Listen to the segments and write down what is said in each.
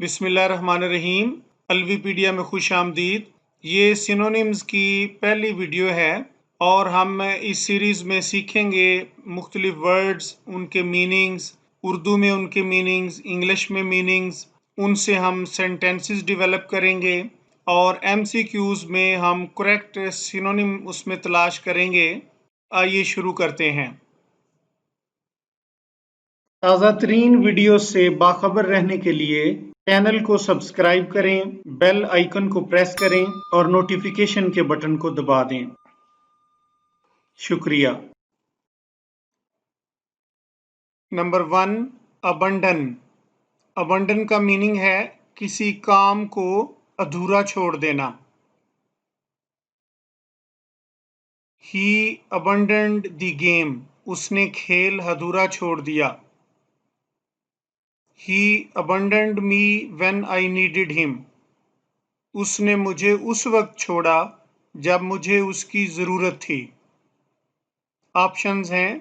बिस्मिल्लाहिर्रहमानिर्रहीम। अलवीपीडिया में खुश आमदीद। ये सिनोनिम्स की पहली वीडियो है और हम इस सीरीज़ में सीखेंगे मुख्तलिफ वर्ड्स, उनके मीनिंग्स, उर्दू में उनके मीनिंग्स, इंग्लिश में मीनिंग्स, उनसे हम सेंटेंसेस डेवलप करेंगे और MCQs में हम करेक्ट सिनोनिम उसमें तलाश करेंगे। आइए शुरू करते हैं। ताज़ा तरीन वीडियो से बाखबर रहने के लिए चैनल को सब्सक्राइब करें, बेल आइकन को प्रेस करें और नोटिफिकेशन के बटन को दबा दें। शुक्रिया। Number 1, abandon. अबंडन का मीनिंग है किसी काम को अधूरा छोड़ देना। He abandoned the game. उसने खेल अधूरा छोड़ दिया। He abandoned me when I needed him. उसने मुझे उस वक्त छोड़ा जब मुझे उसकी जरूरत थी। ऑप्शंस हैं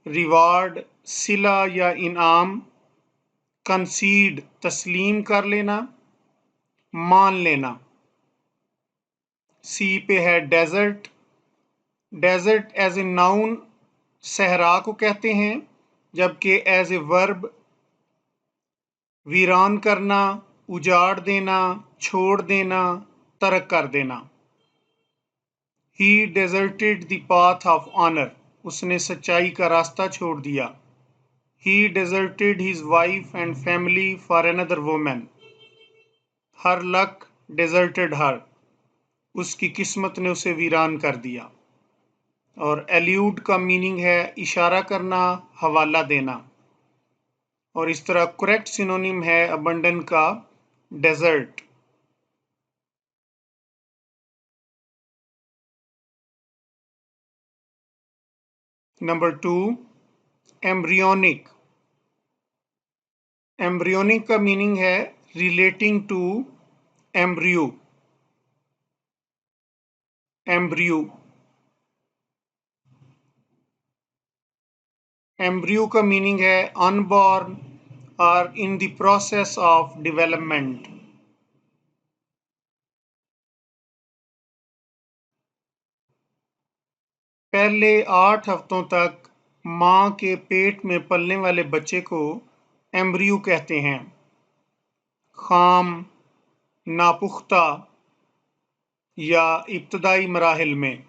रिवार्ड, सिला या इनाम, कंसीड तस्लीम कर लेना, मान लेना। सी पे है desert. Desert as a noun सहरा को कहते हैं, जबकि एज ए वर्ब वीरान करना, उजाड़ देना, छोड़ देना, तर्क कर देना। He deserted the path of honor. उसने सच्चाई का रास्ता छोड़ दिया। He deserted his wife and family for another woman. Her luck deserted her. उसकी किस्मत ने उसे वीरान कर दिया। और एल्यूड का मीनिंग है इशारा करना, हवाला देना। और इस तरह करेक्ट सिनोनिम है अबंडन का डेजर्ट। Number 2, embryonic. एम्ब्रियोनिक का मीनिंग है relating to embryo. Embryo embryo का मीनिंग है अनबॉर्न और in the process of development. पहले 8 हफ्तों तक मां के पेट में पलने वाले बच्चे को एम्ब्रियो कहते हैं। खाम, नापुख्ता या इब्तदाई मराहिल में।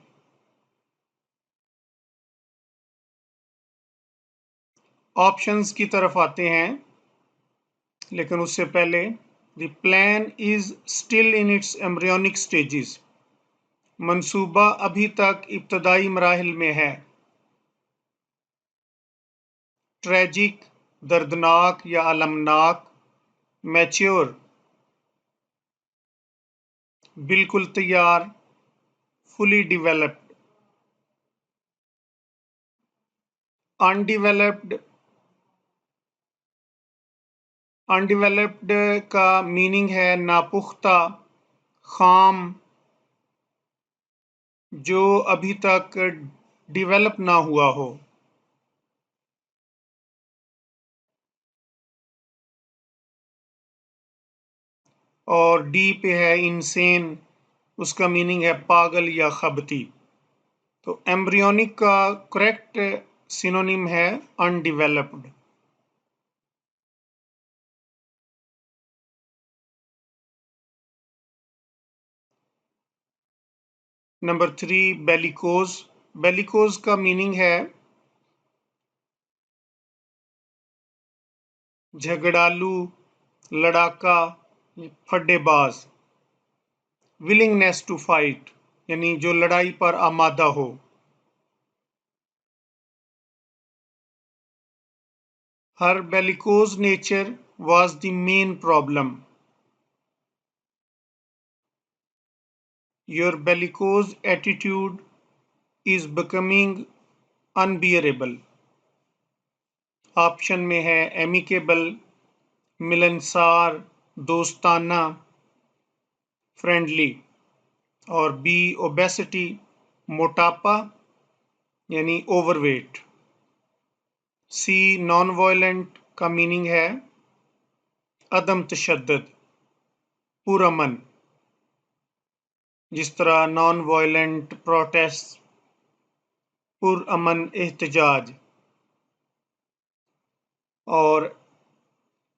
ऑप्शंस की तरफ आते हैं, लेकिन उससे पहले the plan is still in its embryonic stages. मंसूबा अभी तक इब्तदाई मराहिल में है। ट्रेजिक दर्दनाक या अलमनाक। मैच्योर बिल्कुल तैयार, फुली डिवेलप्ड। अनडिवेलप्ड अनडिवेलप्ड का मीनिंग है नापुख्ता, खाम, जो अभी तक डिवेलप ना हुआ हो। और डी पे है इंसेन, उसका मीनिंग है पागल या खबती। तो एम्ब्रियोनिक का करेक्ट सिनोनिम है अनडिवेलप्ड। Number 3, bellicose. बेलिकोज का मीनिंग है झगड़ालू, लड़ाका, फड्डेबाज। विलिंगनेस टू फाइट यानी जो लड़ाई पर आमादा हो। हर bellicose nature was the main problem. Your bellicose attitude is becoming unbearable. Option में है एमिकेबल, मिलनसार, दोस्ताना, फ्रेंडली। और बी ओबेसिटी, मोटापा यानी ओवरवेट। सी नॉन वायलेंट का मीनिंग है अदम तशद्दुद। पुरअमन, जिस तरह नॉन वायलेंट प्रोटेस्ट, पुरअमन एहतजाज। और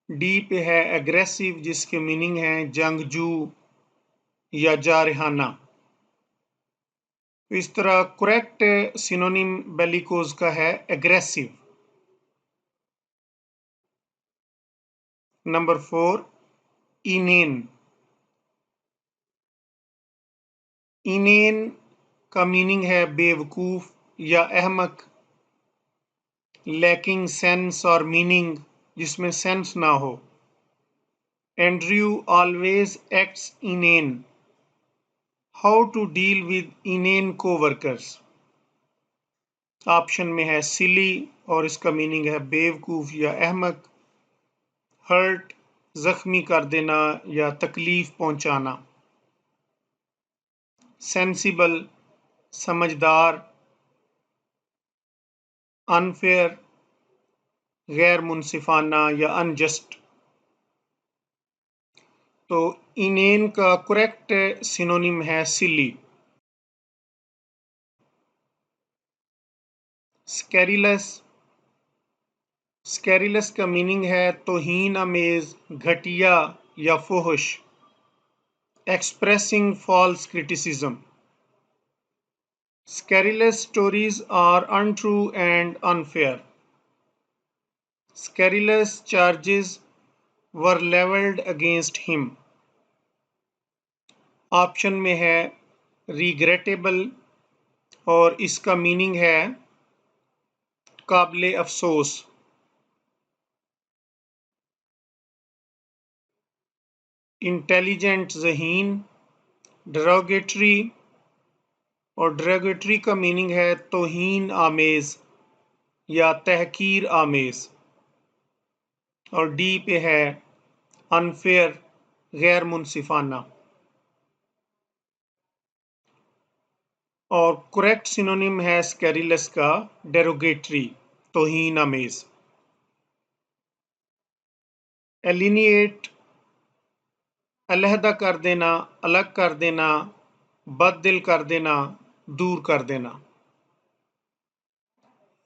डी पे है एग्रेसिव, जिसके मीनिंग है जंगजू या जारहाना। तो इस तरह करेक्ट सिनोनिम बेलिकोज का है एग्रेसिव। नंबर 4, इनेन। इनेन का मीनिंग है बेवकूफ या अहमक, लैकिंग सेंस और मीनिंग, जिसमें सेंस ना हो। Andrew always acts inane. How to deal with inane coworkers. Option में है सिली और इसका मीनिंग है बेवकूफ या अहमक। हर्ट, जख्मी कर देना या तकलीफ पहुंचाना। सेंसिबल, समझदार। अनफेयर, गैर मुनसिफाना या अनजस्ट। तो इनेन का करेक्ट सिनोनिम है सिली। स्कैरिलस। स्कैरिलस का मीनिंग है तौहीन अमेज, घटिया या फुहश। Expressing false criticism. Scurrilous stories are untrue and unfair. Scurrilous charges were leveled against him. Option में है regrettable और इसका मीनिंग है काबिले अफसोस। इंटेलिजेंट, ज़हीन। derogatory और derogatory का मीनिंग है तौहीन आमेज या तहकीर आमेज। और डी पे है अनफेयर, गैर मुनसिफाना। और करेक्ट सिनोनिम है स्कैरिलस का डेरोगेटरी, तौहीन आमेज। एलिनिएट, अलहदा कर देना, अलग कर देना, बददिल कर देना, दूर कर देना।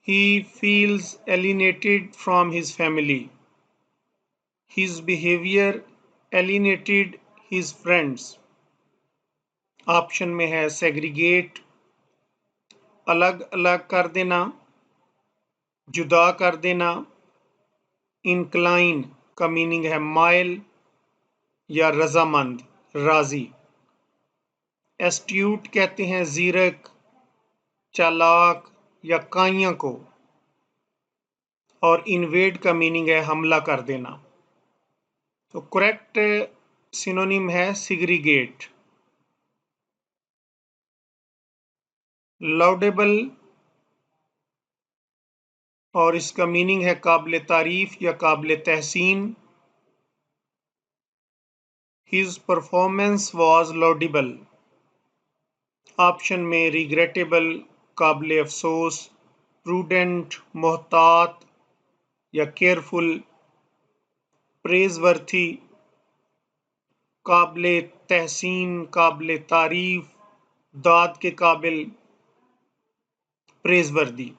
He feels alienated from his family. His behavior alienated his friends. Option में है सेग्रीगेट, अलग अलग कर देना, जुदा कर देना। इंक्लाइन का मीनिंग है माइल या रजामंद, राजी। एस्ट्यूट कहते हैं जीरक, चालाक या काइयां को। और इन्वेड का मीनिंग है हमला कर देना। तो करेक्ट सिनोनिम है सिग्रीगेट। लाउडेबल और इसका मीनिंग है काबिल तारीफ या काबिल तहसीन। His performance was laudable. Option में रिग्रेटेबल, काबिल अफसोस, प्रूडेंट, मोहतात या केयरफुल। प्रेजवर्थी, काबिल तहसीन, काबिल तारीफ, दाद के काबिल, प्रेजवर्दी।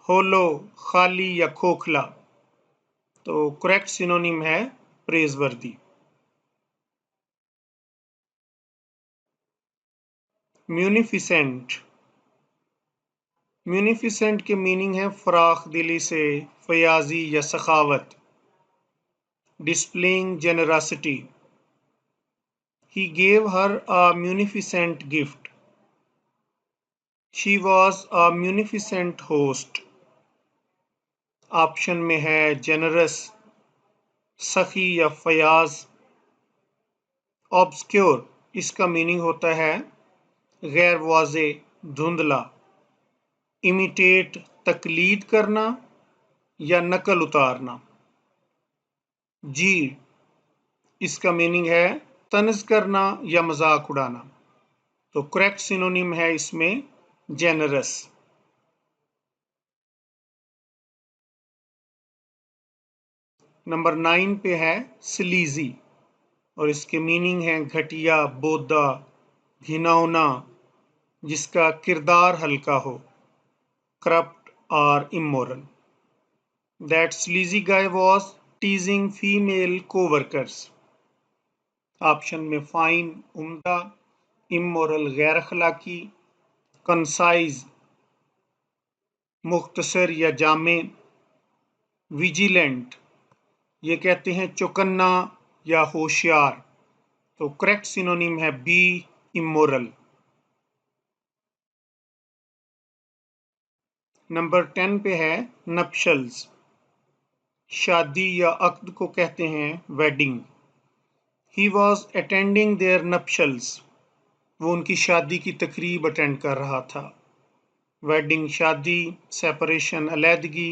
होलो, खाली या खोखला। तो करेक्ट सिनोनिम है प्रेजवर्दी। म्यूनिफिसेंट। म्यूनिफिसेंट के मीनिंग है फराख दिली से, फयाजी या सखावत। Displaying generosity. He gave her a munificent gift. She was a munificent host. Option में है जेनरस, सखी या फयाज। ऑब्सक्योर, इसका मीनिंग होता है गैर वाज़े, धुंधला। इमिटेट, तकलीद करना या नकल उतारना। जी, इसका मीनिंग है तंज करना या मजाक उड़ाना। तो करेक्ट सिनोनिम है इसमें जेनरस। नंबर 9 पे है स्लीजी। और इसके मीनिंग हैं घटिया, बोदा, घिनौना, जिसका किरदार हल्का हो, करप्ट और immoral. That sleazy guy was teasing female co-workers. Option में फाइन उम्दा, immoral गैर अखलाकी, कंसाइज मुख्तसर या जामे, विजिलेंट ये कहते हैं चौकन्ना या होशियार। तो करेक्ट सिनोनिम है बी, immoral. नंबर 10 पे है नप्शल्स। शादी या अक्द को कहते हैं wedding. He was attending their nuptials. वो उनकी शादी की तकरीब अटेंड कर रहा था। वेडिंग शादी, सेपरेशन अलहदगी,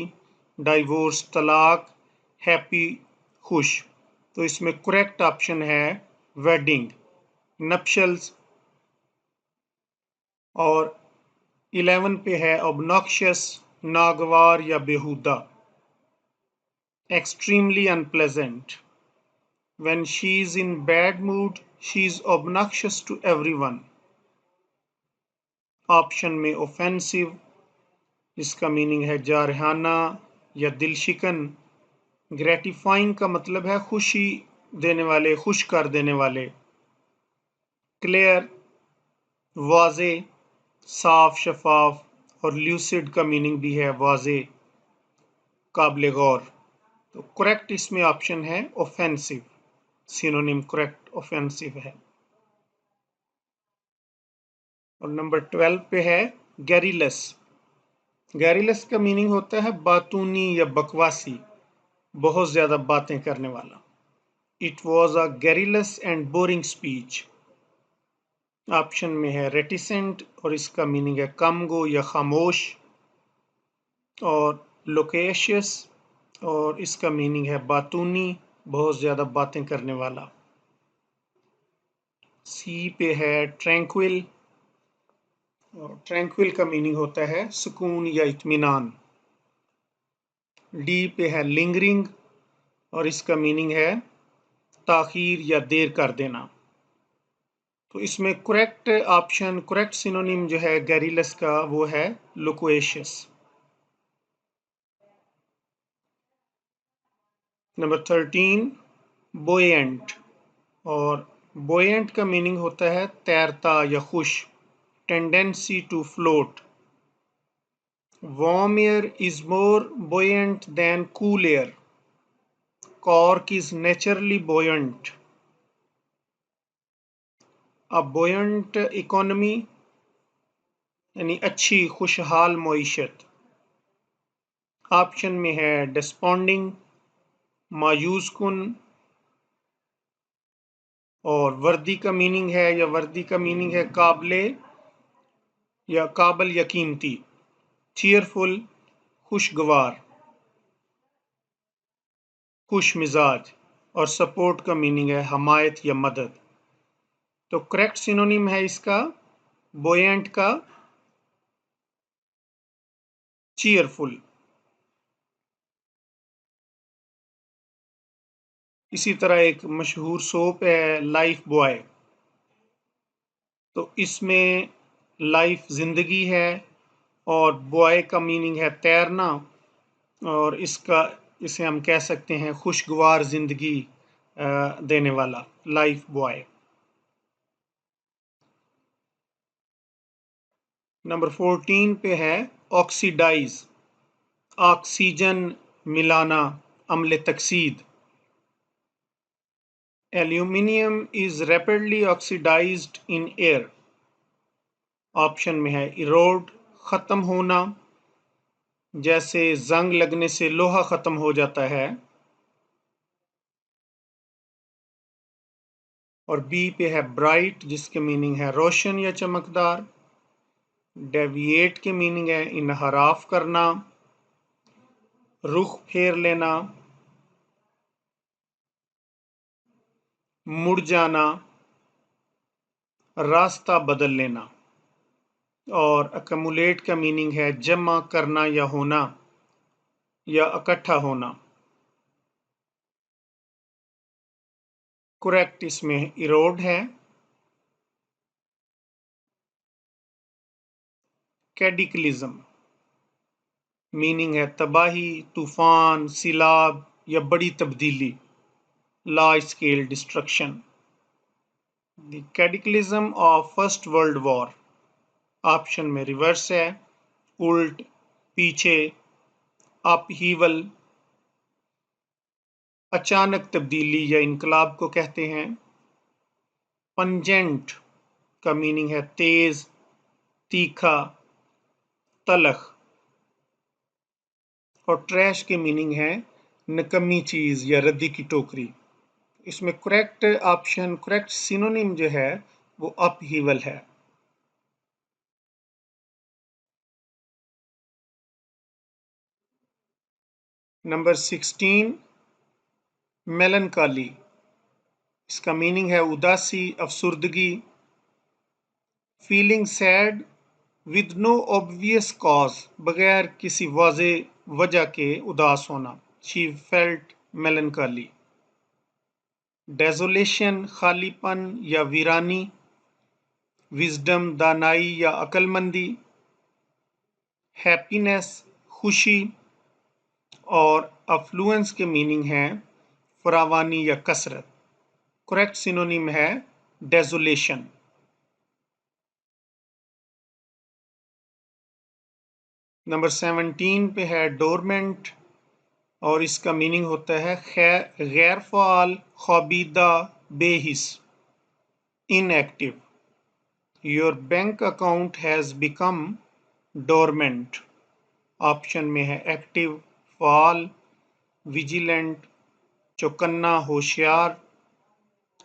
डाइवोर्स तलाक, हैप्पी खुश। तो इसमें करेक्ट ऑप्शन है वेडिंग, नप्शल्स। और 11 पे है ऑब्नॉक्शियस, नागवार या बेहुदा, extremely unpleasant. When she is in bad mood, she is obnoxious to everyone. Option में ऑफेंसिव, इसका मीनिंग है जारहाना या दिलशिकन। ग्रेटिफाइंग का मतलब है खुशी देने वाले, खुश कर देने वाले। क्लियर वाजे, साफ शफाफ। और ल्यूसिड का मीनिंग भी है वाजे, काबिल गौर। तो करेक्ट इसमें ऑप्शन है ऑफेंसिव, सिनोनिम करेक्ट ऑफेंसिव है। और नंबर 12 पे है गैरिलस। गैरिलस का मीनिंग होता है बातूनी या बकवासी, बहुत ज्यादा बातें करने वाला। It was a garrulous and boring speech. Option में है रेटिसेंट और इसका मीनिंग है कमगो या खामोश। और लोकेशियस और इसका मीनिंग है बातूनी, बहुत ज्यादा बातें करने वाला। सी पे है ट्रैंक्विल और ट्रैंक्विल का मीनिंग होता है सुकून या इत्मीनान। डी पे है लिंगरिंग और इसका मीनिंग है ताखीर या देर कर देना। तो इसमें करेक्ट ऑप्शन, करेक्ट सिनोनिम जो है गैरिलस का वो है लोक्वेशियस। नंबर 13 बोएंट। और बोएंट का मीनिंग होता है तैरता या खुश, tendency to float. Warm air is more buoyant than cool air. Cork is naturally buoyant. A buoyant economy यानी अच्छी खुशहाल मईशत। ऑप्शन में है डिस्पॉन्डिंग, मायूस कुन। और वर्दी का मीनिंग है या वर्दी का मीनिंग है काबले या काबल या कीमती, चीयरफुल खुशगवार, खुश मिजाज। और सपोर्ट का मीनिंग है हमायत या मदद। तो करेक्ट सिनोनिम है इसका बोएंट का चीयरफुल। इसी तरह एक मशहूर सोप है लाइफ बॉय। तो इसमें लाइफ जिंदगी है और बॉय का मीनिंग है तैरना। और इसे हम कह सकते हैं खुशगवार जिंदगी देने वाला, लाइफ बॉय। नंबर 14 पे है ऑक्सीडाइज, ऑक्सीजन मिलाना, अम्ल तकसीद। Aluminium is rapidly oxidised in air. Option में है इरोड, खत्म होना, जैसे जंग लगने से लोहा खत्म हो जाता है। और बी पे है ब्राइट, जिसके मीनिंग है रोशन या चमकदार। डेविएट के मीनिंग है इनहराफ करना, रुख फेर लेना, मुड़ जाना, रास्ता बदल लेना। और अकमुलेट का मीनिंग है जमा करना या होना या इकट्ठा होना। करेक्ट इसमें इरोड है। कैडिकलिज्म मीनिंग है तबाही, तूफान, सिलाब या बड़ी तब्दीली, large scale destruction. The cataclysm of first world war, option में रिवर्स है, उल्ट, पीछे, अपहीवल, अचानक तब्दीली या इनकलाब को कहते हैं। पंजेंट का मीनिंग है तेज, तीखा, तलख, और ट्रैश के मीनिंग है निकम्मी चीज या रद्दी की टोकरी। इसमें करेक्ट ऑप्शन, करेक्ट सिनोनिम जो है वो अपहीवल है। नंबर 16 मेलनकाली, इसका मीनिंग है उदासी, अफसुर्दगी। Feeling sad with no obvious cause, बगैर किसी वाज़ेह वजह के उदास होना। She felt मेलनकाली। डेजोलेशन खालीपन या वीरानी। विजडम दानाई या अक्लमंदी। हैप्पीनेस खुशी, और अफ्लुएंस के मीनिंग है फरावानी या कसरत। करेक्ट सिनोनिम है डेजोलेशन। नंबर 17 पे है डोरमेंट, और इसका मीनिंग होता है गैर फ़ाल, ख्वाबीदा, बेहिस, inactive. Your bank account has become dormant, option में है एक्टिव, फ़ाल, विजिलेंट, चौकन्ना, होशियार।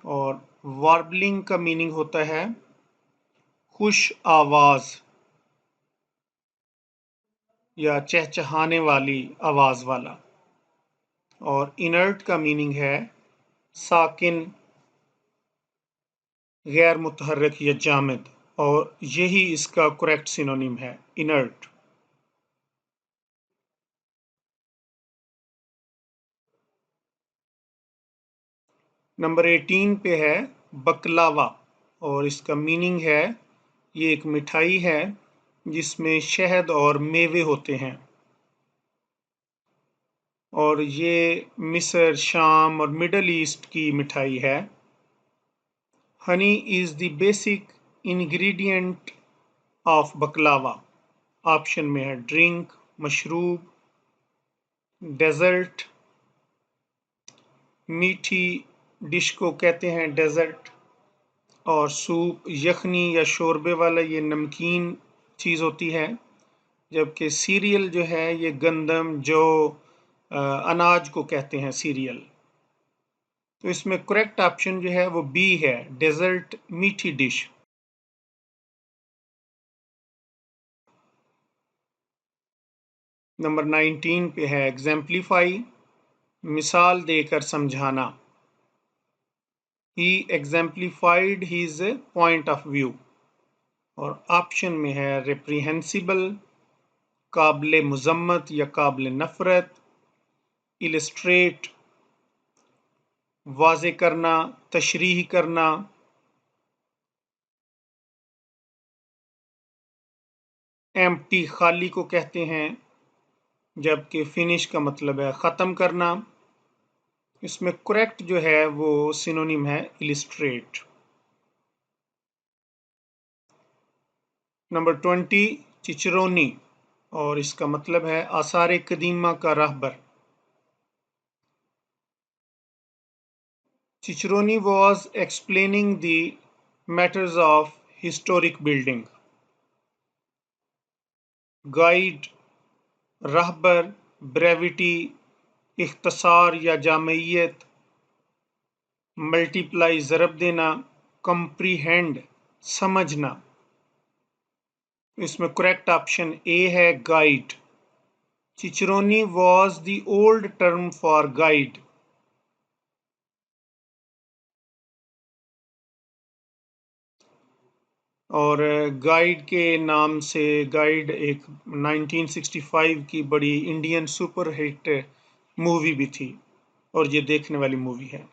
और वार्बलिंग का मीनिंग होता है खुश आवाज़ या चहचहाने वाली आवाज़ वाला। और इनर्ट का मीनिंग है साकिन, गैर मुतहर्रिक या जामिद, और यही इसका करेक्ट सिनोनिम है, इनर्ट। नंबर 18 पे है बकलावा, और इसका मीनिंग है ये एक मिठाई है जिसमें शहद और मेवे होते हैं, और ये मिस्र, शाम और मिडल ईस्ट की मिठाई है। Honey is the basic ingredient of बकलावा, option में है ड्रिंक, मशरूब, डेजर्ट। मीठी डिश को कहते हैं डेजर्ट, और सूप, यखनी या शोरबे वाला ये नमकीन चीज़ होती है। जबकि सीरियल जो है ये गंदम, जो अनाज को कहते हैं सीरियल। तो इसमें करेक्ट ऑप्शन जो है वो बी है, डेजर्ट, मीठी डिश। नंबर 19 पे है एग्जाम्पलीफाई, मिसाल देकर समझाना। He exemplified his point of view, और ऑप्शन में है रेप्रीहेंसिबल, काबिल मुजम्मत या काबिल नफरत, इलस्ट्रेट, वाज़े करना, तशरीह करना। एम्प्टी खाली को कहते हैं, जबकि फिनिश का मतलब है ख़त्म करना। इसमें करेक्ट जो है वो सिनोनिम है इलिस्ट्रेट। नंबर 20 चिचरोनी, और इसका मतलब है आसार कदीमा का रहबर। Cicerone was explaining the matters of historic building. Guide, रहबर, ब्रेविटी, इख्तसार या जामयियत। मल्टीप्लाई ज़रब देना, कंप्रीहेंड समझना। इसमें करेक्ट ऑप्शन ए है guide. Cicerone was the old term for guide. और गाइड के नाम से, गाइड एक 1965 की बड़ी इंडियन सुपर हिट मूवी भी थी, और ये देखने वाली मूवी है।